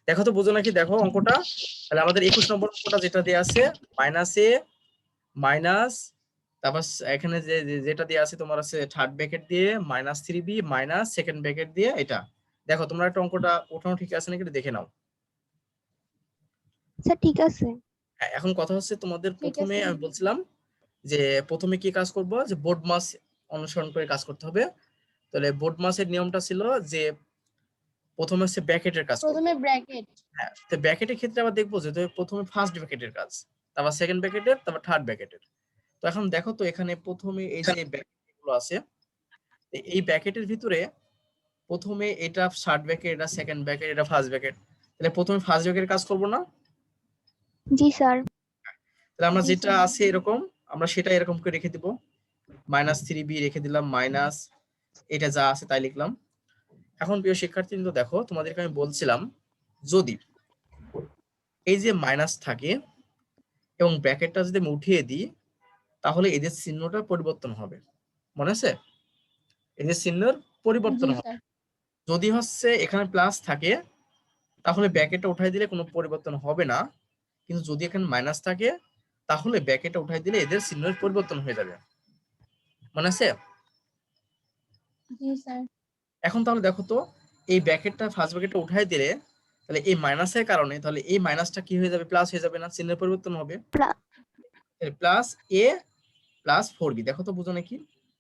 দেখো তো বুঝো নাকি, দেখো অঙ্কটা। তাহলে আমাদের 21 নম্বর অঙ্কটা যেটা দেয়া আছে -a মাইনাস, তারপর এখানে যেটা দেয়া আছে তোমার আছে থার্ড ব্র্যাকেট দিয়ে -3b মাইনাস সেকেন্ড ব্র্যাকেট দিয়ে এটা। দেখো তোমরা একটা অঙ্কটা ওঠানো ঠিক আছে নাকি দেখে নাও। স্যার ঠিক আছে। হ্যাঁ, এখন কথা হচ্ছে তোমাদের ঠিক প্রথমে আছে। আমি বলছিলাম যে প্রথমে কি কাজ করব, যে বোর্ড মাস অনুসরণ করে কাজ করতে হবে। তাহলে বোর্ড মাসের নিয়মটা ছিল যে প্রথমে হচ্ছে ব্র্যাকেটের কাজ করব। প্রথমে ব্র্যাকেট। হ্যাঁ, তো ব্র্যাকেটের ক্ষেত্রে আবার দেখবো যে প্রথমে ফার্স্ট ব্র্যাকেটের কাজ, তারপর সেকেন্ড ব্র্যাকেটের, তারপর থার্ড ব্র্যাকেটের। তো এখন দেখো তো এখানে প্রথমে এই যে ব্র্যাকেটগুলো আছে, এই ব্র্যাকেটের ভিতরে প্রথমে এটা থার্ড ব্র্যাকেট, এটা সেকেন্ড ব্র্যাকেট, এটা ফার্স্ট ব্র্যাকেট। তাহলে প্রথমে ফার্স্ট ব্র্যাকেটের কাজ করব না? জি স্যার। তাহলে আমরা যেটা আছে এরকম আমরা সেটা এরকম করে রেখে দিব। -3b রেখে দিলাম, মাইনাস এটা যা আছে তাই লিখলাম। এখন প্রিয় শিক্ষার্থীবৃন্দ দেখো তোমাদেরকে আমি বলছিলাম, যদি এই যে মাইনাস থাকে এবং ব্র্যাকেটটা যদি আমি উঠিয়ে দিই, তাহলে এদের চিহ্নটা পরিবর্তন হবে। মনে আছে? এদের চিহ্নের পরিবর্তন জি হবে। স্যার। যদি হচ্ছে এখানে প্লাস থাকে তাহলে ব্র্যাকেটটা উঠাই দিলে কোনো পরিবর্তন হবে না, কিন্তু যদি এখানে মাইনাস থাকে তাহলে ব্র্যাকেটটা উঠাই দিলে এদের চিহ্নের পরিবর্তন হয়ে যাবে। মনে আছে? জি স্যার। এখন তাহলে দেখো তো, এই ব্র্যাকেটটা ফার্স্ট ব্র্যাকেটটা উঠাই দিলে তাহলে এই মাইনাসের কারণে তাহলে এই মাইনাসটা কি হয়ে যাবে, প্লাস হয়ে যাবে না, চিহ্নের পরিবর্তন হবে। প্লাস a প্লাস 4b, দেখো তো বুঝো নাকি,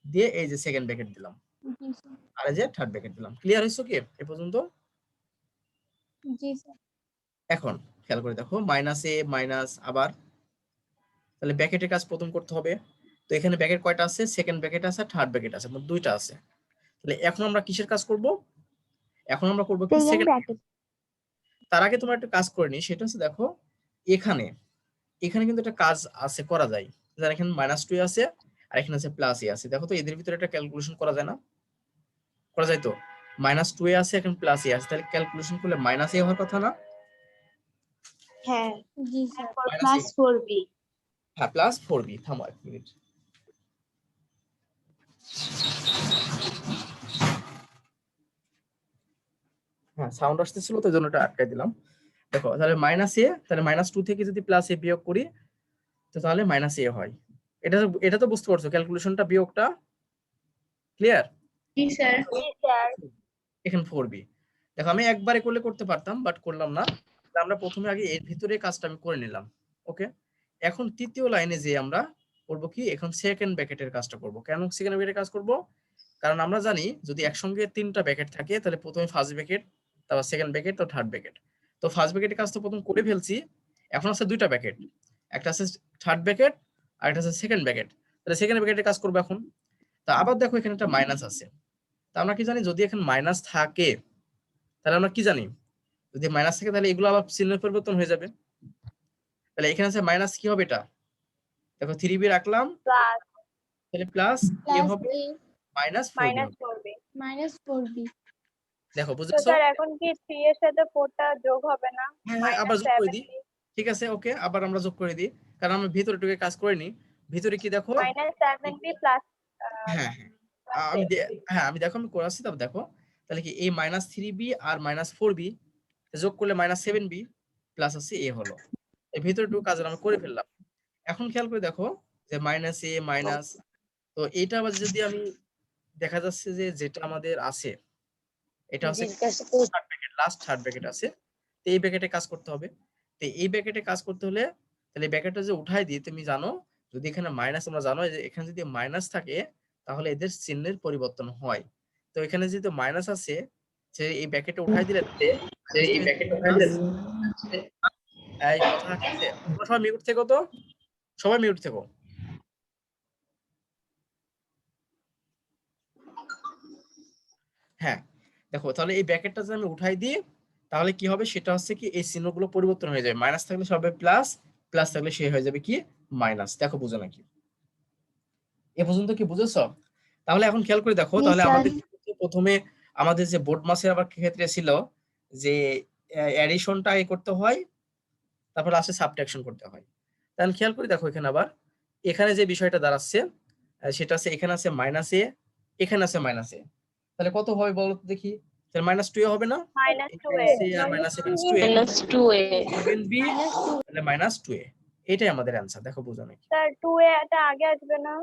দিয়ে এই যে সেকেন্ড ব্র্যাকেট দিলাম জি স্যার। আর এই যে থার্ড ব্র্যাকেট দিলাম। ক্লিয়ার হইছো কি এ পর্যন্ত? জি স্যার। এখন খেয়াল করে দেখো, -a মাইনাস আবার, তাহলে ব্র্যাকেটের কাজ প্রথম করতে হবে। তো এখানে ব্র্যাকেট কয়টা আছে, সেকেন্ড ব্র্যাকেট আছে আর থার্ড ব্র্যাকেট আছে, মোট দুইটা আছে। তাহলে এখন আমরা কিসের কাজ করব, এখন আমরা করব কি সেকেন্ড সেকেন্ড। ব্র্যাকেট। তার আগে তোমরা একটা কাজ করে নি, সেটা হচ্ছে দেখো এখানে এখানে কিন্তু একটা কাজ আছে করা যায়। যার এখানে -2 আছে আর এখানে আছে +a আছে, দেখো তো এদের ভিতরে একটা ক্যালকুলেশন করা যায় না? করা যায় তো। -2 আছে এখানে +a আছে, তাহলে ক্যালকুলেশন করলে -a হওয়ার কথা না? হ্যাঁ। জি স্যার। -a, +4b। হ্যাঁ +4b। থামো এক মিনিট। হ্যাঁ সাউন্ড আসতেছিল তো জন্য এটা আটকাই দিলাম। দেখো তাহলে -a, তাহলে -2 থেকে যদি +a বিয়োগ করি তো তাহলে -a হয়। এটা তো বুঝতে পারছো ক্যালকুলেশনটা, বিয়োগটা ক্লিয়ার? জি স্যার। জি স্যার। এখানে 4b। দেখো আমি একবারে করলে করতে পারতাম বাট করলাম না। আমরা প্রথমে আগে এর ভিতরে কাজটা আমি করে নিলাম। ওকে, এখন তৃতীয় লাইনে যে আমরা করব কি, এখন সেকেন্ড ব্র্যাকেটের কাজটা করব। কেন সেকেন্ড ব্র্যাকেটের কাজ করব? কারণ আমরা জানি যদি একসঙ্গে তিনটা ব্র্যাকেট থাকে তাহলে প্রথমে ফার্স্ট ব্র্যাকেট, তারপর সেকেন্ড ব্র্যাকেট, তারপর থার্ড ব্র্যাকেট। তো ফার্স্ট ব্র্যাকেটের কাজ তো প্রথম করে ফেলছি, এখন আছে দুইটা ব্র্যাকেট, একটা আছে থার্ড ব্র্যাকেট আর একটা আছে সেকেন্ড ব্র্যাকেট। তাহলে সেকেন্ড ব্র্যাকেটের কাজ করব এখন। তা আবার দেখো এখানে একটা মাইনাস আছে, তা আমরা কি জানি যদি এখানে মাইনাস থাকে তাহলে আমরা কি জানি, যদি মাইনাস থাকে তাহলে এগুলো আবার চিহ্নের পরিবর্তন হয়ে যাবে। তাহলে এখানে আছে মাইনাস, কি হবে এটা, দেখো 3b রাখলাম, প্লাস তাহলে প্লাস এ প্লাস হবে, এ -4b হবে। -4b। দেখো তো বুঝেছো? স্যার এখন কি 3 এর সাথে 4 টা যোগ হবে না? হ্যাঁ হ্যাঁ আবার যোগ করে দিই। -7b। ঠিক আছে ওকে, আবার আমরা যোগ করে দিই, কারণ আমরা ভিতরে ঢুকে কাজ করিনি। ভিতরে কি দেখো, -7b প্লাস হ্যাঁ হ্যাঁ হ্যাঁ আমি দেখো আমি করে আসছি, তারপর দেখো তাহলে কি এই -3b আর -4b যোগ করলে -7b প্লাস আছে এ হলো। এই ভিতরে ঢুকে কাজ আমরা করে ফেললাম। এখন খেয়াল করে দেখো যে -a মাইনাস, তো এইটা আবার যদি আমি, দেখা যাচ্ছে যে যেটা আমাদের আছে এটা হচ্ছে third bracket, last third bracket আছে, তো এই ব্র্যাকেটে কাজ করতে হবে। তো এই ব্র্যাকেটে কাজ করতে হলে তাহলে ব্র্যাকেটটা যে উঠাই দিই, তুমি জানো যদি এখানে মাইনাস, তোমরা জানো যে এখানে যদি মাইনাস থাকে তাহলে এদের চিহ্নের পরিবর্তন হয়। তো এখানে যেহেতু মাইনাস আছে, যে এই ব্র্যাকেটে উঠাই দিলে এই দেখবে প্যাকেটটা প্লাস। খাইলে এই কথা আছে, তোমরা সবাই মিউট থেকো তো, সবাই মিউট থেকো। হ্যাঁ দেখো তাহলে এই ব্র্যাকেটটা যদি আমি উঠাই দিই তাহলে কি হবে, সেটা হচ্ছে কি এই চিহ্নগুলো পরিবর্তন হয়ে যাবে, মাইনাস থাকলে সব প্লাস, প্লাস থাকলে সে হয়ে যাবে কি মাইনাস। দেখো বুঝো নাকি এ পর্যন্ত, কি বুঝেছো? তাহলে এখন খেয়াল করে দেখো, জি তাহলে স্যার। আমাদের প্রথমে আমাদের যে বোর্ড মাসের আবার ক্ষেত্রে ছিল যে অ্যাডিশনটা আগে করতে হয়, তারপর লাস্টে সাবট্রাকশন করতে হয়। তাহলে খেয়াল করে দেখো এখানে আবার এখানে যে বিষয়টা দাঁড়াচ্ছে সেটা আছে, এখানে আছে -a, এখানে আছে -a, তাহলে কত হবে বলো তো দেখি। তাহলে -2a হবে না, -2a a R -a -2a -2a 7b তাহলে -2a, এটাই আমাদের অ্যানসার। দেখো বোঝো নাকি স্যার 2a টা আগে আসবে না?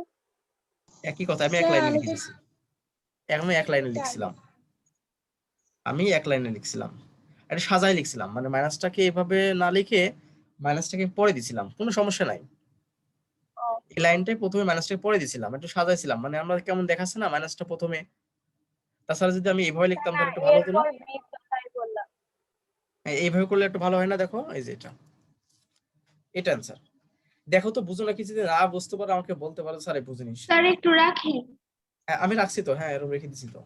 একই কথা, আমি এক লাইনে লিখে দিয়েছি, এখন এক লাইনে লিখছিলাম, আমি এক লাইনে লিখছিলাম, এটা সাজাই লিখছিলাম, মানে মাইনাসটাকে এভাবে না লিখে মাইনাসটাকে পরে দিছিলাম, কোনো সমস্যা নাই। এই লাইনটাই প্রথমে মাইনাসটাকে পরে দিছিলাম, একটু সাজাইছিলাম, মানে আমরা কেমন দেখাচ্ছে না মাইনাসটা প্রথমে। তাছাড়া যদি আমি এইভাবে লিখতাম তাহলে একটু ভালো হতো না? এরপর b তো তাই বললাম। এইভাবে করলে একটু ভালো হয় না? দেখো এই যে এটা অ্যান্সার। দেখো তো বুঝো না, কিছু যদি না বুঝতে পারো আমাকে বলতে পারো, স্যার বুঝিনি। স্যার একটু রাখি। আমি রাখছি তো, হ্যাঁ এরকম রেখে দিছি তো।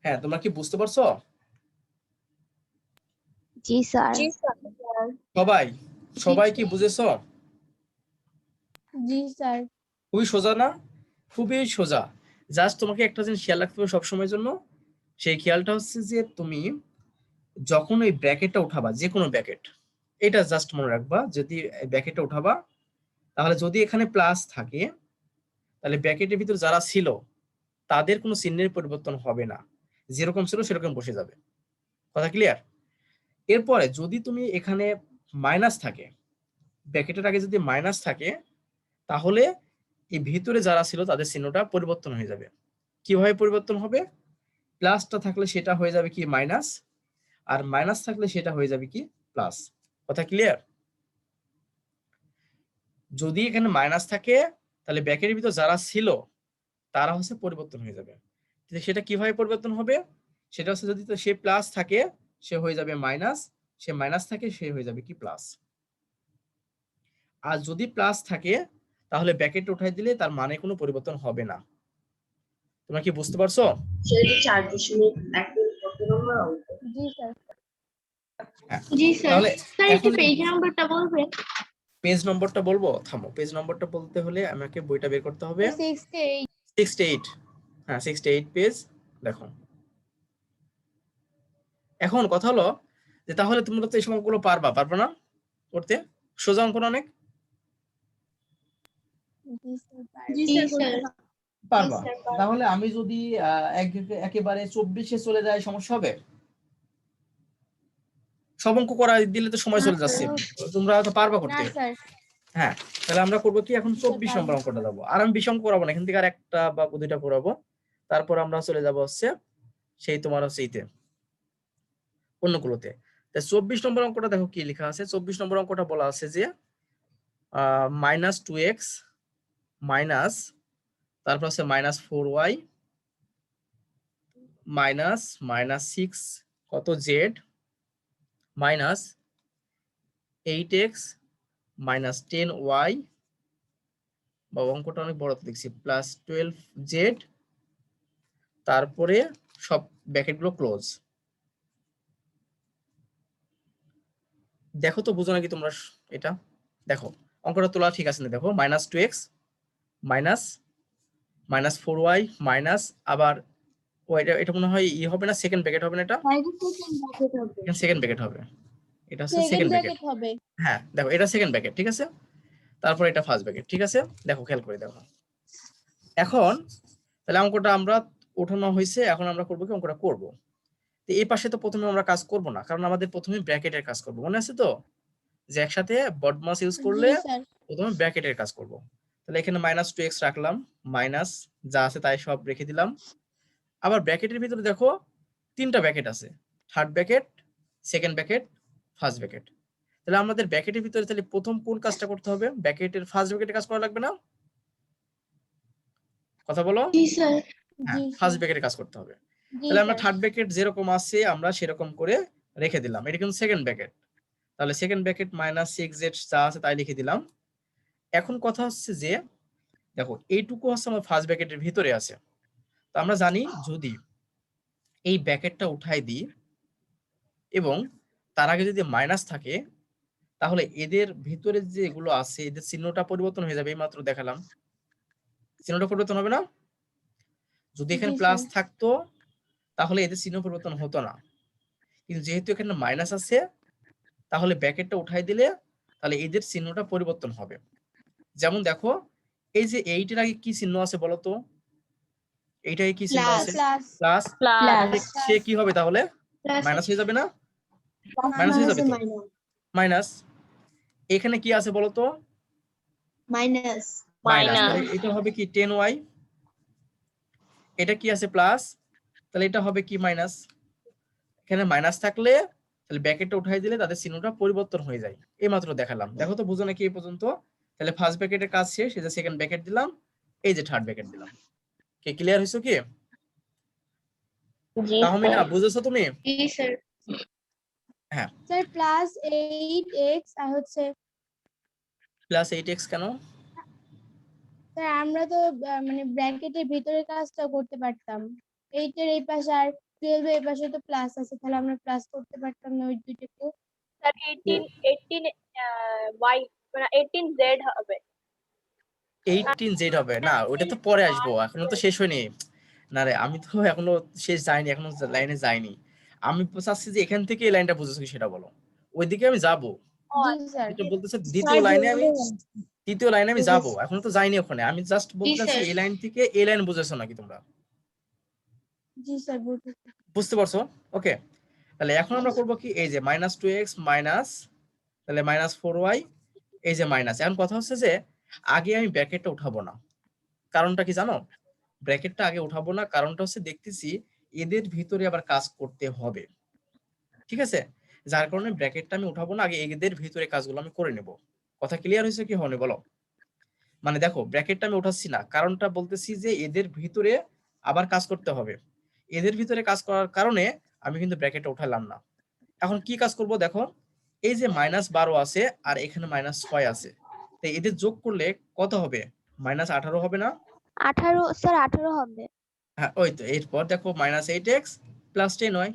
হ্যাঁ তোমরা কি বুঝতে পারছো? জি স্যার। সবাই সবাই কি বুঝেছো? জি স্যার। খুবই সোজা না? খুবই সোজা। জাস্ট তোমাকে একটা জিনিস খেয়াল রাখতে হবে সবসময়ের জন্য, সেই খেয়ালটা হচ্ছে যে তুমি যখন ওই ব্র্যাকেটটা উঠাবা, যে কোনো ব্র্যাকেট, এটা জাস্ট মনে রাখবা, যদি ব্র্যাকেটটা উঠাবা তাহলে যদি এখানে প্লাস থাকে তাহলে ব্র্যাকেটের ভিতর যারা ছিল তাদের কোনো চিহ্নের পরিবর্তন হবে না, যেরকম ছিল সেরকম বসে যাবে। কথা ক্লিয়ার? এরপরে যদি তুমি এখানে মাইনাস থাকে, ব্র্যাকেটের আগে যদি মাইনাস থাকে, তাহলে এই ভিতরে যারা ছিল তাদের চিহ্নটা পরিবর্তন হয়ে যাবে। কিভাবে পরিবর্তন হবে? প্লাসটা থাকলে সেটা হয়ে যাবে কি মাইনাস, আর মাইনাস থাকলে সেটা হয়ে যাবে কি প্লাস। কথা ক্লিয়ার? যদি এখানে মাইনাস থাকে তাহলে ব্র্যাকেটের ভিতর যারা ছিল তারা হচ্ছে পরিবর্তন হয়ে যাবে। সেটা কিভাবে পরিবর্তন হবে? সেটা হচ্ছে যদি তো সে প্লাস থাকে সে হয়ে যাবে মাইনাস, সে মাইনাস থাকে সে হয়ে যাবে কি প্লাস। আর যদি প্লাস থাকে তাহলে ব্র্যাকেট উঠাই দিলে তার মানে কোনো পরিবর্তন হবে না। তোমরা কি বুঝতে পারছো? সেটা 4.1 কত নম্বর অঙ্ক? জি স্যার। হ্যাঁ, জি স্যার। তাহলে স্যার একটু এখন পেজ নাম্বারটা বলবেন? পেজ নম্বরটা বলবো, থামো। পেজ নম্বরটা বলতে হলে আমাকে বইটা বের করতে হবে। 68। 68, হ্যাঁ 68 পেজ। দেখো এখন কথা হলো যে তাহলে তোমরা তো এই অঙ্কগুলো পারবা না করতে? সোজা অঙ্ক না অনেক? জি স্যার। পারবা। তাহলে আমি যদি একেবারে 24-এ চলে যাই, সমস্যা হবে? সব অঙ্ক করা দিলে তো সময় চলে যাচ্ছে, তোমরা তো পারবা না করতে? স্যার। হ্যাঁ, তাহলে আমরা করবো কি এখন 24 নম্বর অঙ্কটা যাবো, আর আমি 20 অঙ্ক করাবো না, এখান থেকে আর একটা বা দুইটা করাবো, তারপর আমরা চলে যাবো হচ্ছে সেই তোমার হচ্ছে ইতে অন্যগুলোতে। তাই 24 নম্বর অঙ্কটা দেখো কি লেখা আছে। 24 নম্বর অঙ্কটা বলা আছে যে -2x মাইনাস, তারপর আছে -4y মাইনাস -6 কত z minus 8x minus 10y, বা অঙ্কটা অনেক বড় তো দেখছি, প্লাস 12z, তারপরে সব ব্র্যাকেটগুলো ক্লোজ। দেখো তো বুঝো নাকি তোমরা এটা? দেখো অঙ্কটা তোলা ঠিক আছে না? দেখো -2x মাইনাস -4y মাইনাস, আবার ও এটা মনে হয় ই হবে না, সেকেন্ড ব্র্যাকেট হবে না, এটা এখানে সেকেন্ড ব্র্যাকেট হবে, এটা হচ্ছে সেকেন্ড ব্র্যাকেট হবে। হ্যাঁ দেখো এটা সেকেন্ড ব্র্যাকেট, ঠিক আছে, তারপর এটা ফার্স্ট ব্র্যাকেট, ঠিক আছে। দেখো খেয়াল করে দেখো, এখন তাহলে অঙ্কটা আমরা ওঠানো হয়েছে, এখন আমরা করবো কি অঙ্কটা করবো। তো এই পাশে তো প্রথমে আমরা কাজ করব না, কারণ আমাদের প্রথমে ব্র্যাকেটের কাজ করব, মনে আছে তো যে একসাথে বডমাস ইউজ করলে প্রথমে ব্র্যাকেটের কাজ করব। তাহলে এখানে -2x রাখলাম, মাইনাস যা আছে তাই সব রেখে দিলাম। আবার ব্র্যাকেটের ভিতরে দেখো তিনটা ব্র্যাকেট আছে, third bracket, second bracket, first bracket. তাহলে আমাদের ব্র্যাকেটের ভিতরে তাহলে প্রথম কোন কাজটা করতে হবে? ব্র্যাকেটের ফার্স্ট ব্র্যাকেটের কাজ করা লাগবে না? কথা বলো। জি স্যার। হ্যাঁ, ফার্স্ট ব্র্যাকেটের কাজ করতে হবে। তাহলে আমরা থার্ড ব্র্যাকেট যেরকম আছে আমরা সেরকম করে রেখে দিলাম, এটা কিন্তু সেকেন্ড ব্র্যাকেট, তাহলে সেকেন্ড ব্র্যাকেট -6z যা আছে তাই লিখে দিলাম। এখন কথা হচ্ছে যে দেখো এইটুকু হচ্ছে আমার ফার্স্ট ব্র্যাকেটের ভিতরে আছে, তো আমরা জানি যদি এই ব্র্যাকেটটা উঠাই দিই এবং তার আগে যদি মাইনাস থাকে তাহলে এদের ভিতরে যে এগুলো আছে এদের চিহ্নটা পরিবর্তন হয়ে যাবে, এই মাত্র দেখালাম, চিহ্নটা পরিবর্তন হবে না? যদি এখানে প্লাস থাকতো তাহলে এদের চিহ্ন পরিবর্তন হতো না। কিন্তু যেহেতু এখানে মাইনাস আছে তাহলে ব্র্যাকেটটা উঠাই দিলে তাহলে এদের চিহ্নটা পরিবর্তন হবে। যেমন দেখো এই যে 8 এর আগে কি চিহ্ন আছে বলো তো? এইটাই কি চিহ্ন আছে? প্লাস। সে কি হবে তাহলে? মাইনাস হয়ে যাবে না? মাইনাস হয়ে যাবে তো। মাইনাস। এখানে কি আছে বলো তো? মাইনাস। তাহলে এটা হবে কি 10y। এটা কি আছে প্লাস, তাহলে এটা হবে কি মাইনাস। এখানে মাইনাস থাকলে তাহলে ব্র্যাকেটটা উঠাই দিলে তাদের চিহ্নটা পরিবর্তন হয়ে যায়। এই মাত্র দেখালাম, দেখো তো বুঝো নাকি এই পর্যন্ত? তাহলে ফার্স্ট ব্র্যাকেটের কাজ শেষ, এই যে সেকেন্ড ব্র্যাকেট দিলাম, এই যে থার্ড ব্র্যাকেট দিলাম। কি ক্লিয়ার হইছো কি? তাহমিনা বুঝেছো তুমি? জি স্যার। হ্যাঁ। স্যার প্লাস 8x আর হচ্ছে প্লাস 8x কেন? স্যার আমরা তো মানে ব্র্যাকেটের ভিতরে কাজটা করতে পারতাম। 8 এর এই পাশে আর 12 এর এই পাশে তো প্লাস আছে, তাহলে আমরা প্লাস করতে পারতাম না ওই দুইটাকে। স্যার 18 y মানে 18z হবে। 18z হবে না, ওটা তো পরে আসবো, এখনো তো শেষ হয়নি। না রে, আমি তো এখনো শেষ যাইনি, এখনো লাইনে যাইনি। আমি চাচ্ছি যে এখান থেকে এই লাইনটা বুঝেছো সেটা বলো, ওইদিকে আমি যাবো। জি স্যার। এটা বলতেছে দ্বিতীয় লাইনে আমি যাবো, এখনো তো যাইনি ওখানে। আমি জাস্ট বলতেছি এই লাইন থেকে এই লাইন বুঝেছো নাকি তোমরা? জি স্যার বুঝতে পারছো? ওকে, তাহলে এখন আমরা করবো কি, এই যে -2x মাইনাস, তাহলে -4y, এই যে মাইনাস। এখন কথা হচ্ছে যে আগে আমি ব্র্যাকেটটা উঠাবো না, কারণটা কি জানো? ব্র্যাকেটটা আগে উঠাবো না কারণটা হচ্ছে দেখতেছি এদের ভিতরে আবার কাজ করতে হবে, ঠিক আছে? যার কারণে ব্র্যাকেটটা আমি উঠাবো না, আগে এদের ভিতরে কাজগুলো আমি করে নেব। কথা ক্লিয়ার হয়েছে কি হয়নি বলো? মানে দেখো ব্র্যাকেটটা আমি উঠাচ্ছি না, কারণটা বলতেছি যে এদের ভিতরে আবার কাজ করতে হবে। এদের ভিতরে কাজ করার কারণে আমি কিন্তু ব্র্যাকেটটা উঠালাম না। এখন কি কাজ করব দেখো, এই যে -12 আছে আর এখানে -6 আছে, তো এদের যোগ করলে কত হবে? -18 হবে না? 18 স্যার 18 হবে। হ্যাঁ, ওই তো। এরপর দেখো -8x + 10y।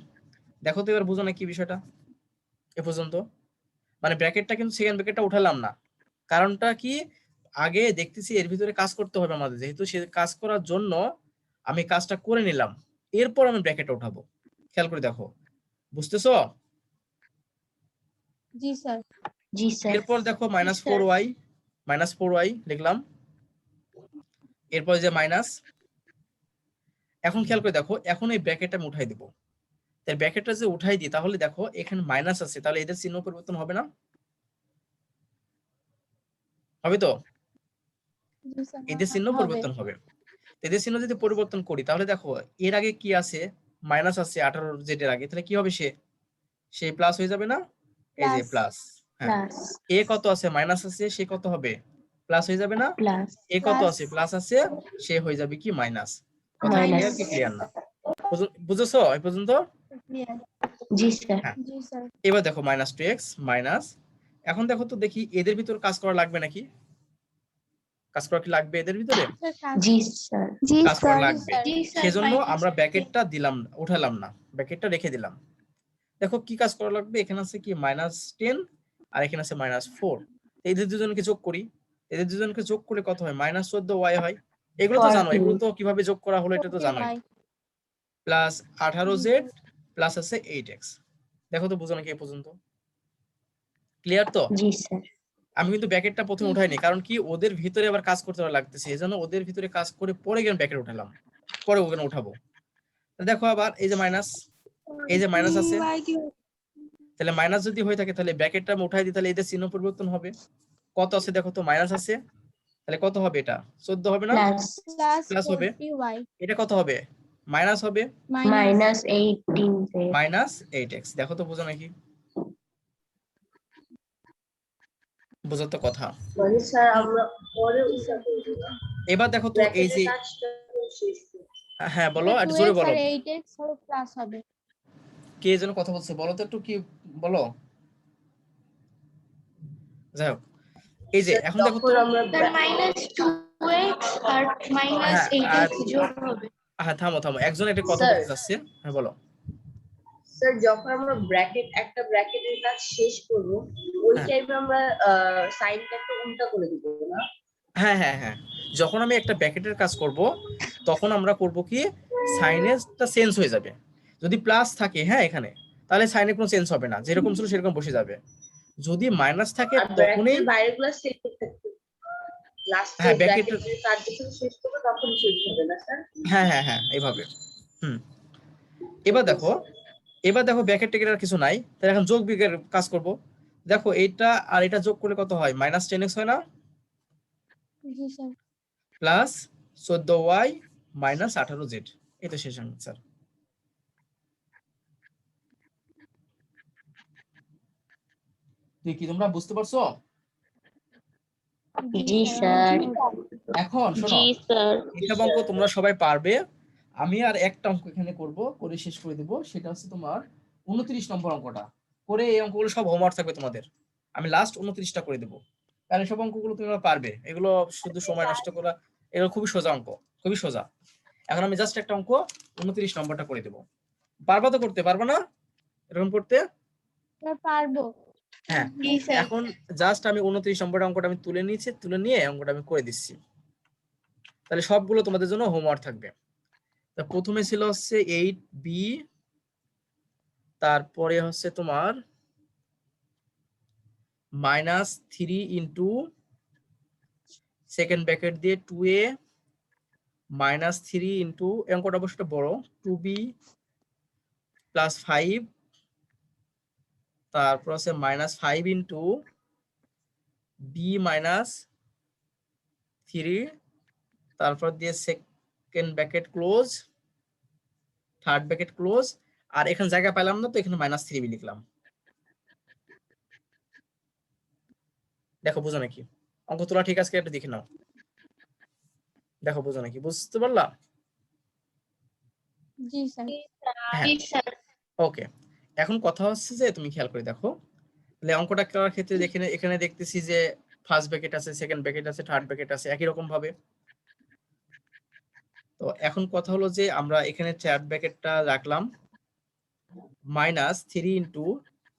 দেখো তো এবার বুঝো না কি বিষয়টা এ পর্যন্ত? মানে ব্র্যাকেটটা কিন্তু সেকেন্ড ব্র্যাকেটটা উঠালাম না, কারণটা কি? আগে দেখতেছি এর ভিতরে কাজ করতে হবে আমাদের, যেহেতু সে কাজ করার জন্য আমি কাজটা করে নিলাম, এরপর আমি ব্র্যাকেটটা উঠাবো। খেয়াল করে দেখো, বুঝতেছো? জি স্যার। এরপর দেখো -4y লিখলাম, এরপর যে মাইনাস। এখন খেয়াল করে দেখো, এখন এই ব্র্যাকেটটা আমি উঠাই দিব। তাই ব্র্যাকেটটা যে উঠাই দিই তাহলে দেখো এখানে মাইনাস আছে, তাহলে এদের চিহ্ন পরিবর্তন হবে না? হবে তো? জি স্যার এদের চিহ্ন পরিবর্তন হবে। এদের চিহ্ন যদি পরিবর্তন করি তাহলে দেখো এর আগে কি আছে? মাইনাস আছে 18 জেড এর আগে, তাহলে কি হবে? সে প্লাস হয়ে যাবে না? এই যে প্লাস। হ্যাঁ, এ কত আছে? মাইনাস আছে, সে কত হবে? প্লাস হয়ে যাবে না? এ কত আছে? প্লাস আছে, সে হয়ে যাবে কি? মাইনাস। কথা ক্লিয়ার কি ক্লিয়ার না? বুঝেছো এই পর্যন্ত? জি স্যার। হ্যাঁ। জি স্যার। এবার দেখো -2x মাইনাস। এখন দেখো তো দেখি এদের ভিতর কাজ করা লাগবে নাকি? কাজ করা কি লাগবে এদের ভিতরে? জি স্যার। জি কাজ করা স্যার। লাগবে, সেজন্য আমরা ব্র্যাকেটটা দিলাম, উঠালাম না, ব্র্যাকেটটা রেখে দিলাম। দেখো কি কাজ করা লাগবে, এখানে আছে কি -10 আর এখানে আছে -4। এদের দুজনকে যোগ করি, এদের দুজনকে যোগ করে কত হয়? -14y হয়। এগুলো তো জানো, এগুলো তো কিভাবে যোগ করা হলো এটা তো জানোই। প্লাস 18z প্লাস আছে 8x। দেখো তো বুঝো নাকি এই পর্যন্ত? ক্লিয়ার তো? জি স্যার। আমি কিন্তু ব্র্যাকেটটা প্রথমে উঠাইনি, কারণ কি ওদের ভিতরে আবার কাজ করতে লাগতেছে, এজন্য ওদের ভিতরে কাজ করে পরে গিয়ে ব্র্যাকেট উঠালাম, পরে ওখানে উঠাবো। দেখো আবার এই যে মাইনাস, এই যে মাইনাস আছে, তাহলে মাইনাস যদি হয়ে থাকে তাহলে ব্র্যাকেটটা আমি উঠাই দিই, তাহলে এদের চিহ্ন পরিবর্তন হবে। কত আছে দেখো তো? মাইনাস আছে, তাহলে কত হবে? এটা 14 হবে না? প্লাস হবে। এটা কত হবে? মাইনাস হবে, -18x। দেখো তো বুঝো নাকি? বুঝো তো কথা? মানে স্যার আমরা পরে উঠা করব না, এবার দেখো তো এই যে, ব্র্যাকেটের কাজটা শেষ করি। হ্যাঁ বলো, একটু জোরে বলো। 8x হলো প্লাস হবে। কে যেন কথা বলছে, বলো তো একটু, কি বলো? যাই হোক, এই যে এখন দেখো তো, আমরা -2x আর -8x যোগ হবে। হ্যাঁ থামো, একজন একটা কথা স্যার। বলতে চাচ্ছে। হ্যাঁ বলো। স্যার যখন আমরা একটা ব্র্যাকেটের কাজ শেষ করব, ওই হ্যাঁ। টাইমে আমরা সাইনটা একটু উল্টা করে দিব না? হ্যাঁ, যখন আমি একটা ব্র্যাকেটের কাজ করব তখন আমরা করব কি, সাইনেজটা চেঞ্জ হয়ে যাবে। যদি প্লাস থাকে হ্যাঁ এখানে, তাহলে সাইনে কোনো চেঞ্জ হবে না, যেরকম ছিল সেরকম বসে যাবে। যদি মাইনাস থাকে আর তখনই ব্র্যাকেটের বাইরেগুলো শেষ করতে থাকবে, লাস্টে হ্যাঁ ব্র্যাকেট, ব্র্যাকেটের কাজ যখন শেষ করবে তখন শেষ হবে না স্যার? হ্যাঁ এইভাবে। এবার দেখো, ব্র্যাকেট টেকেট আর কিছু নাই, তাহলে এখন যোগ বিয়োগের কাজ করব। দেখো এইটা আর এটা যোগ করলে কত হয়, -10x হয় না, জি sir. Plus 14y minus 18z। এই তো শেষ আনসার। কি তোমরা বুঝতে পারছো? জি স্যার। এখন শোনো, জি স্যার। এসব অঙ্ক তোমরা সবাই পারবে। আমি আর একটা অঙ্ক এখানে করব, করে শেষ করে দেব। সেটা হচ্ছে তোমার 29 নম্বর অঙ্কটা। করে এই অঙ্কগুলো সব হোমওয়ার্ক থাকবে তোমাদের। আমি লাস্ট 29টা করে দেব, কারণ সব অঙ্কগুলো তোমরা পারবে। এগুলো শুধু সময় নষ্ট করা, এগুলো খুবই সোজা অঙ্ক, খুবই সোজা। এখন আমি জাস্ট একটা অঙ্ক 29 নম্বরটা করে দেব। পারবা তো করতে? পারবা না এরকম করতে? পারবো। হ্যাঁ, জি স্যার। এখন জাস্ট আমি 29 নম্বর অঙ্কটা আমি তুলে নিয়েছি, তুলে নিয়ে অঙ্কটা আমি করে দিচ্ছি। তাহলে সবগুলো তোমাদের জন্য হোমওয়ার্ক থাকবে। তা প্রথমে ছিল হচ্ছে 8b, তারপরে হচ্ছে তোমার -3 ইন্টু সেকেন্ড ব্র্যাকেট দিয়ে 2a -3 ইন্টু, অঙ্কটা অবশ্য বড়, 2b প্লাস 5, তারপর আছে -5 ইন্টু b -3, তারপর দিয়ে second bracket close, third bracket close, আর এখানে জায়গা পেলাম না তো এখানে -3b লিখলাম। দেখো বুঝো নাকি অঙ্ক তোলা ঠিক আছে? একটু দেখে নাও, দেখো বুঝো নাকি, বুঝতে পারলা? জি স্যার। হ্যাঁ জি স্যার। ওকে। এখন কথা হচ্ছে যে তুমি খেয়াল করে দেখো, তাহলে অঙ্কটা করার ক্ষেত্রে এখানে দেখতেছি যে ফার্স্ট ব্র্যাকেট আছে, সেকেন্ড ব্র্যাকেট আছে, থার্ড ব্র্যাকেট আছে, একই রকম ভাবে। তো এখন কথা হলো যে আমরা এখানে থার্ড ব্র্যাকেটটা রাখলাম, -3 ইন্টু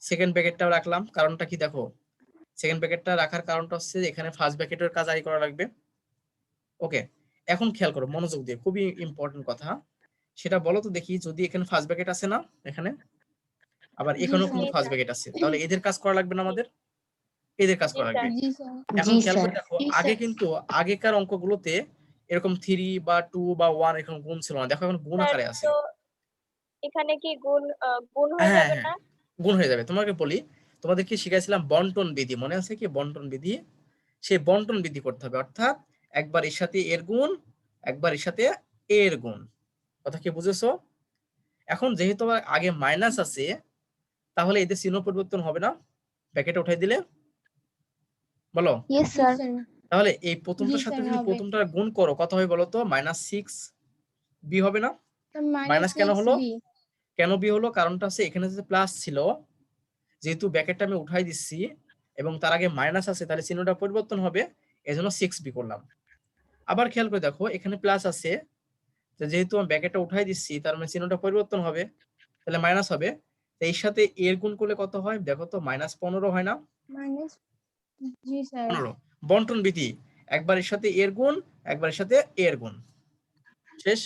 সেকেন্ড ব্র্যাকেটটাও রাখলাম। কারণটা কি দেখো, সেকেন্ড ব্র্যাকেটটা রাখার কারণটা হচ্ছে এখানে ফার্স্ট ব্র্যাকেটের কাজ আগে করা লাগবে। ওকে, এখন খেয়াল করো মনোযোগ দিয়ে, খুবই ইম্পর্টেন্ট কথা। সেটা বলো তো দেখি, যদি এখানে ফার্স্ট ব্র্যাকেট আছে না, এখানে আবার এখানেও কিন্তু ফার্স্ট ব্র্যাকেট আছে, তাহলে এদের কাজ করা লাগবে না আমাদের? এদের কাজ করা লাগবে। জি স্যার। এখন খেয়াল করে দেখো, আগে কিন্তু আগেকার অঙ্কগুলোতে এরকম 3 বা 2 বা 1 এরকম গুণ ছিল না, দেখো এখন গুণ আকারে আছে। তো এখানে কি গুণ হয়ে হ্যাঁ যাবে না? গুণ হয়ে যাবে। তোমাকে বলি, তোমাদেরকে শিখাইছিলাম বন্টন বিধি, মনে আছে কি বন্টন বিধি? সেই বন্টন বিধি করতে হবে, অর্থাৎ একবার এর সাথে এর গুণ, একবার এর সাথে এর গুণ। কথা কি বুঝেছো? এখন যেহেতু আগে মাইনাস আছে, তাহলে এদের চিহ্ন পরিবর্তন হবে না ব্র্যাকেটে উঠাই দিলে? বলো। Yes sir. তাহলে এই প্রথমটার জি সাথে স্যার, যদি হবে। প্রথমটা গুণ করো কত হয় বলো তো? -6b হবে না? মাইনাস কেন হলো? -6b। কেন বি হলো? কারণটা হচ্ছে এখানে যে প্লাস ছিল, যেহেতু ব্র্যাকেটটা আমি উঠাই দিচ্ছি এবং তার আগে মাইনাস আছে, তাহলে চিহ্নটা পরিবর্তন হবে, এজন্য 6b করলাম। আবার খেয়াল করে দেখো, এখানে প্লাস আছে, যেহেতু আমি ব্র্যাকেটটা উঠাই দিচ্ছি তার মানে চিহ্নটা পরিবর্তন হবে, তাহলে মাইনাস হবে। তো এর সাথে এর গুণ করলে কত হয় দেখো তো? -15 হয় না? জি স্যার। 15। বন্টন বিধি, একবার এর সাথে এর গুণ, একবার এর সাথে এর গুণ, শেষ।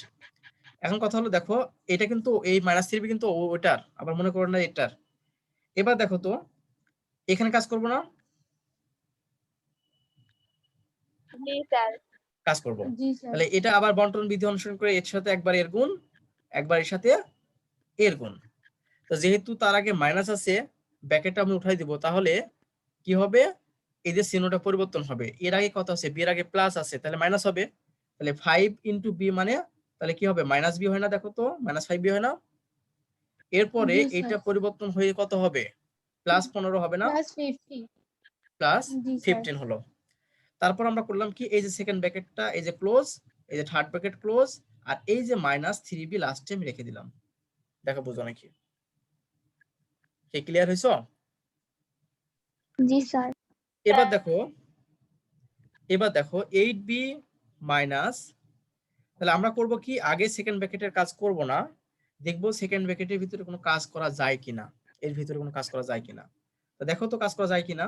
এখন কথা হলো দেখো, এটা কিন্তু এই -3b কিন্তু ওটার, আবার মনে করো না এটার। এবার দেখো তো এখানে কাজ করব না? জি স্যার। কাজ করব। জি স্যার। তাহলে এটা আবার বন্টন বিধি অনুসরণ করে এর সাথে একবার এর গুণ, একবার এর সাথে এর গুণ। তো যেহেতু তার আগে মাইনাস আছে, ব্র্যাকেটটা আমি উঠাই দিব, তাহলে কি হবে? এই যে চিহ্নটা পরিবর্তন হবে। এর আগে কত আছে? বি এর আগে প্লাস আছে, তাহলে মাইনাস হবে। তাহলে 5 ইন্টু বি মানে তাহলে কি হবে? -b হয় না? দেখো তো -5b হয় না? এরপরে জি স্যার। এইটা পরিবর্তন হয়ে কত হবে? +15 হবে না? +50। জি স্যার। +15 হলো। তারপর আমরা করলাম কি, এই যে সেকেন্ড ব্র্যাকেটটা এই যে ক্লোজ, এই যে থার্ড ব্র্যাকেট ক্লোজ, আর এই যে -3b লাস্টে আমি রেখে দিলাম। দেখো বুঝো নাকি? কি ক্লিয়ার হইছো? জি স্যার। এবার দেখো 8b মাইনাস, তাহলে আমরা করব কি, আগে সেকেন্ড ব্র্যাকেটের কাজ করব না, দেখবো সেকেন্ড ব্র্যাকেটের ভিতরে কোনো কাজ করা যায় কিনা, এর ভিতরে কোনো কাজ করা যায় কিনা। তো দেখো তো কাজ করা যায় কিনা।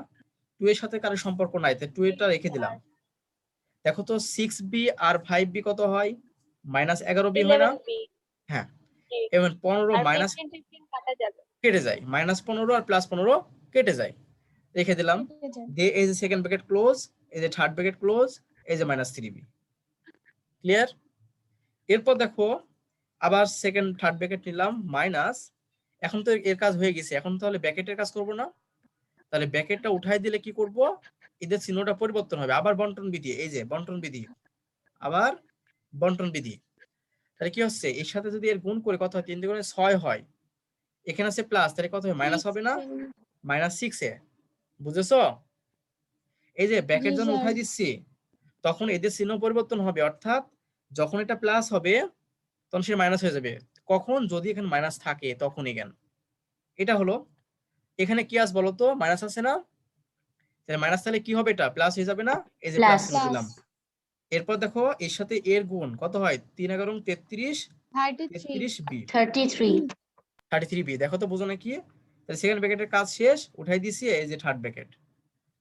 2 এর সাথে কারো সম্পর্ক নাই, তাই 2 এরটা রেখে দিলাম। দেখো তো 6b আর 5b কত হয়? -11b হয় না? 11b। হ্যাঁ, এবং 15 আর মাইনাস 15 কাটা যাবে। কেটে যায়, -15 আর +15 কেটে যায়, রেখে দিলাম। কেটে যায়। দিয়ে এই যে সেকেন্ড ব্র্যাকেট ক্লোজ, এই যে থার্ড ব্র্যাকেট ক্লোজ, এই যে -3b। ক্লিয়ার? এরপর দেখো আবার সেকেন্ড থার্ড ব্র্যাকেট নিলাম মাইনাস, এখন তো এর কাজ হয়ে গেছে, এখন তাহলে ব্র্যাকেটের কাজ করব না? তাহলে ব্র্যাকেটটা উঠাই দিলে কি করব, এদের চিহ্নটা পরিবর্তন হবে, আবার বন্টন বিধি, এই যে বন্টন বিধি, আবার বন্টন বিধি। তাহলে কি হচ্ছে, এর সাথে যদি এর গুণ করে কত হয়, 3 দিয়ে 6 হয়, এখানে আছে প্লাস, তাহলে কত হয়, মাইনাস হবে না, -6 এ। বুঝেছো? এই যে ব্র্যাকেট জি যখন স্যার। উঠাই দিচ্ছি তখন এদের চিহ্ন পরিবর্তন হবে, অর্থাৎ যখন এটা প্লাস হবে তখন সে মাইনাস হয়ে যাবে। কখন, যদি এখানে মাইনাস থাকে তখনই জ্ঞান। এটা হলো, এখানে কি আস বলো তো, মাইনাস আছে না, তাহলে মাইনাস তাহলে কি হবে, এটা প্লাস হয়ে যাবে না, এই যে প্লাস চিহ্ন দিলাম। এরপর দেখো এর সাথে এর গুণ কত হয়, 3 11 33, 33b, 33b। দেখো তো বোঝো নাকি? তাহলে সেকেন্ড ব্র্যাকেটের কাজ শেষ, উঠাই দিছি, এই যে থার্ড ব্র্যাকেট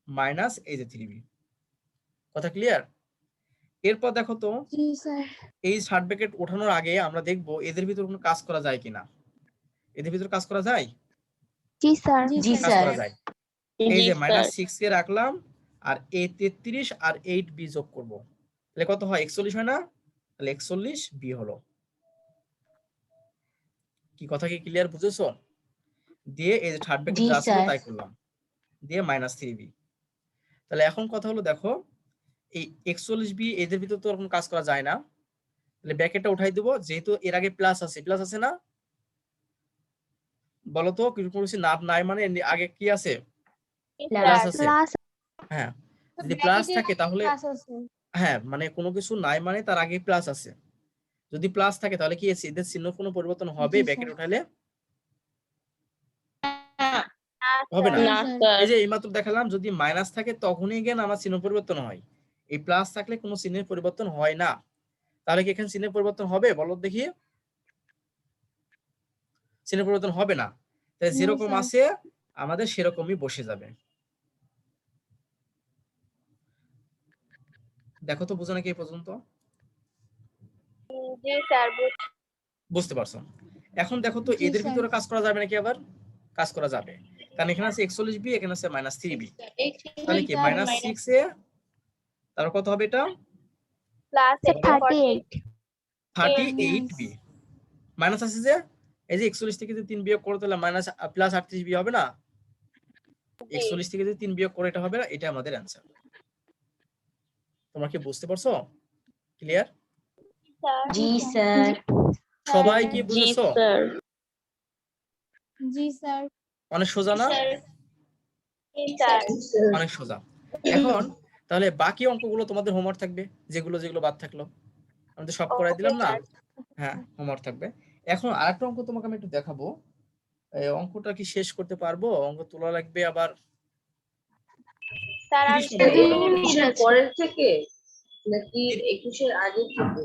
মাইনাস এই যে 3b। কথা ক্লিয়ার? এরপর দেখো তো জি স্যার। এই থার্ড ব্র্যাকেট ওঠানোর আগে আমরা দেখব এদের ভিতর কোনো কাজ করা যায় কিনা। এদের ভিতর কাজ করা যায়? জি স্যার। জি কাজ স্যার। করা যায়। এই যে -6 কে রাখলাম আর এই 33 আর 8b যোগ করব, তাহলে কত হয়, 41 হয় না? তাহলে 41b হলো। কি কথা কি ক্লিয়ার, বুঝেছো? দিয়ে এই যে থার্ড ব্র্যাকেট যা ছিল তাই করলাম, দিয়ে -3b। তাহলে এখন কথা হলো দেখো, এই 41b এদের ভিতর তো এরকম কাজ করা যায় না, তাহলে ব্র্যাকেটটা উঠাই দেবো, যেহেতু এর আগে প্লাস আছে, প্লাস আছে না, বলতো কিরকম বেশি নাপ নাই, মানে আগে কি আছে, প্লাস আছে। প্লাস হ্যাঁ, তো যদি প্লাস ব্র্যাকেটের থাকে তাহলে, ক্লাস আছে। হ্যাঁ মানে কোনো কিছু নাই মানে তার আগে প্লাস আছে, যদি প্লাস থাকে তাহলে কি আছে, এদের চিহ্ন কোনো পরিবর্তন হবে জি ব্র্যাকেট স্যার। উঠাইলে? হবে না। না স্যার। এই যে এইমাত্র দেখালাম, যদি মাইনাস থাকে তখনই জ্ঞান আমার চিহ্ন পরিবর্তন হয়, এই প্লাস থাকলে কোনো চিহ্নের পরিবর্তন হয় না। তাহলে কি এখানে চিহ্নের পরিবর্তন হবে, বলো দেখি? চিহ্নের পরিবর্তন হবে না, তাই নো যেরকম স্যার। আছে আমাদের সেরকমই বসে যাবে। দেখো তো বোঝা নাকি এই পর্যন্ত? জি স্যার, বুঝতে পারছো? এখন দেখো তো জি এদের স্যার। ভিতরে কাজ করা যাবে নাকি, আবার কাজ করা যাবে, কারণ এখানে আছে 41b, এখানে আছে -3b, তাহলে কি স্যার। -6 এ তারপর কত হবে, এটা প্লাস 38 38b, মাইনাস আছে যে, এই যে 41 থেকে যদি 3 বিয়োগ করো তাহলে মাইনাস প্লাস 38b হবে না, 41 থেকে যদি 3 বিয়োগ করে এটা হবে না, এটা আমাদের অ্যানসার। তোমরা কি বুঝতে পারছো? ক্লিয়ার? জি স্যার। সবাই কি বুঝেছো? জি স্যার। অনেক সোজা না? অনেক সোজা। এখন তাহলে বাকি অঙ্কগুলো তোমাদের হোমওয়ার্ক থাকবে, যেগুলো যেগুলো বাদ থাকলো, আমি তো সব করাই দিলাম না? হ্যাঁ, হোমওয়ার্ক থাকবে। এখন আরেকটা অঙ্ক তোমাকে আমি একটু দেখাবো, এই অঙ্কটা কি শেষ করতে পারবো? অঙ্ক তোলা লাগবে আবার 30 নম্বর অঙ্কটা। 21 পরের থেকে নাকি 21 আগে থেকে?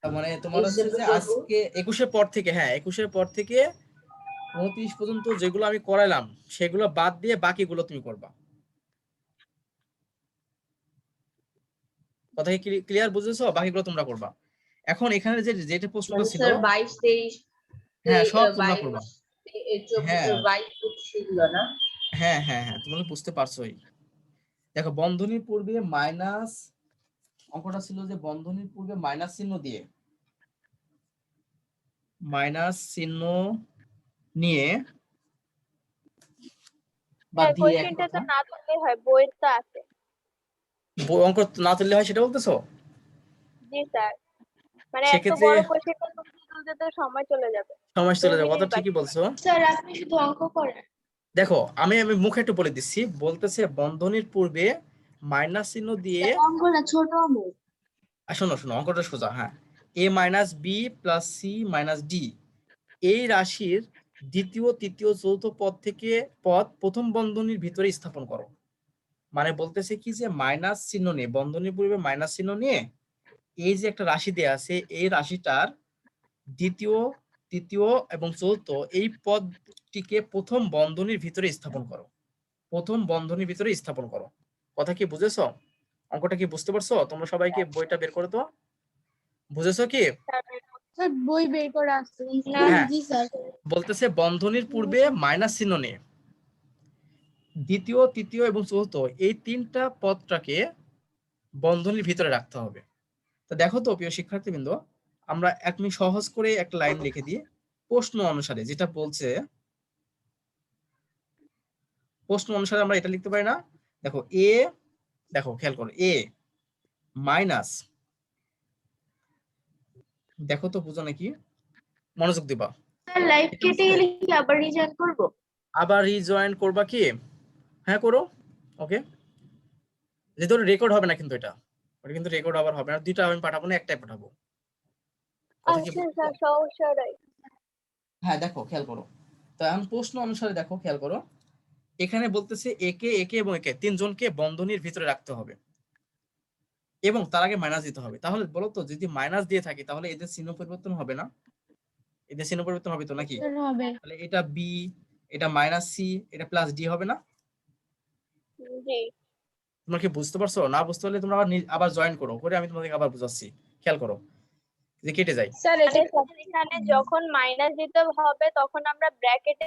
মানে তোমার হচ্ছে যে আজকে 21 পর থেকে, হ্যাঁ 21 পর থেকে 29 পর্যন্ত যেগুলো আমি করাইলাম সেগুলো বাদ দিয়ে বাকিগুলো তুমি করবা। কথা কি ক্লিয়ার, বুঝেছো? বাকিগুলো তোমরা করবা। এখন এখানে যে যেটা প্রশ্নটা ছিল, স্যার 22 23 হ্যাঁ সব তোমরা করবা। 22 হ্যাঁ 24 গুলো না? হ্যাঁ হ্যাঁ হ্যাঁ, তোমরা বুঝতে পারছোই। দেখো বন্ধনীর পূর্বে মাইনাস, অঙ্কটা ছিল যে বন্ধনীর পূর্বে মাইনাস চিহ্ন দিয়ে, মাইনাস চিহ্ন নিয়ে বা দিয়ে এক কোশ্চেনটা তো কথা, না তুললে হয়, বইয়ের তো আছে। অঙ্ক না তুললে হয় সেটা বলতেছো? জি স্যার, মানে এত সেক্ষেত্রে বড় কোশ্চেনটা তুলতে তো সময় চলে যাবে। সময় 2 চলে যাবে, কথা মিনিট ঠিকই বাকি। বলছো। স্যার আপনি শুধু অঙ্ক করেন। দেখো আমি আমি মুখে একটু বলে দিচ্ছি, বলতেছে বন্ধনীর পূর্বে মাইনাস চিহ্ন দিয়ে, অঙ্কটা ছোট অঙ্ক। শোনো শোনো অঙ্কটা সোজা, হ্যাঁ, a minus B plus C minus D এই রাশির দ্বিতীয় তৃতীয় চতুর্থ পদ প্রথম বন্ধনীর ভিতরে স্থাপন করো। মানে বলতেছে কি যে মাইনাস চিহ্ন নিয়ে, বন্ধনীর পূর্বে মাইনাস চিহ্ন নিয়ে এই যে একটা রাশি দেয়া আছে, এই রাশিটার দ্বিতীয় তৃতীয় এবং চতুর্থ এই পদটিকে প্রথম বন্ধনীর ভিতরে স্থাপন করো, প্রথম বন্ধনীর ভিতরে স্থাপন করো। কথা কি বুঝেছো? অঙ্কটা কি বুঝতে পারছো? তোমরা সবাইকে বইটা বের করো তো, বুঝেছো কি? স্যার বই বের করে আসছে হ্যাঁ। জি স্যার বলতেছে বন্ধনীর পূর্বে মাইনাস চিহ্ন নিয়ে দ্বিতীয়, তৃতীয় এবং চতুর্থ এই তিনটা পদটাকে বন্ধনীর ভিতরে রাখতে হবে। তো দেখো তো প্রিয় শিক্ষার্থীবৃন্দ, আমরা এক মিনিট সহজ করে একটা লাইন লিখে দিই। প্রশ্ন অনুসারে যেটা বলছে, প্রশ্ন অনুসারে আমরা এটা লিখতে পারি না? দেখো এ, দেখো খেয়াল করো, এ মাইনাস, দেখো তো বুঝো নাকি, মনোযোগ দিবা। লাইভ কেটে গেলে কি আবার রিজয়েন করব? আবার রিজয়েন করবা কি? হ্যাঁ করো, ওকে। যেহেতু রেকর্ড হবে না কিন্তু ওটা কিন্তু রেকর্ড আবার হবে না, দুইটা আমি পাঠাবো না, একটাই পাঠাবো। কথা কি আচ্ছা বুঝছো? স্যার, সমস্যা নাই। হ্যাঁ দেখো খেয়াল করো, তো এখন প্রশ্ন অনুসারে দেখো খেয়াল করো, এখানে বলতেছে একে, একে এবং একে তিনজনকে বন্ধনীর ভিতরে রাখতে হবে এবং তার আগে মাইনাস দিতে হবে। তাহলে বলো তো, যদি মাইনাস দিয়ে থাকি তাহলে এদের চিহ্ন পরিবর্তন হবে না? এদের চিহ্ন পরিবর্তন হবে তো নাকি? স্যার হবে তাহলে এটা বি, এটা মাইনাস সি, এটা প্লাস ডি হবে না? জি তোমরা কি বুঝতে পারছো? না বুঝতে পারলে তোমরা আবার জয়েন করো, করে আমি তোমাদেরকে আবার বুঝাচ্ছি। খেয়াল করো যে কেটে যায়। স্যার এখানে যখন মাইনাস দিতে হবে তখন আমরা ব্র্যাকেটে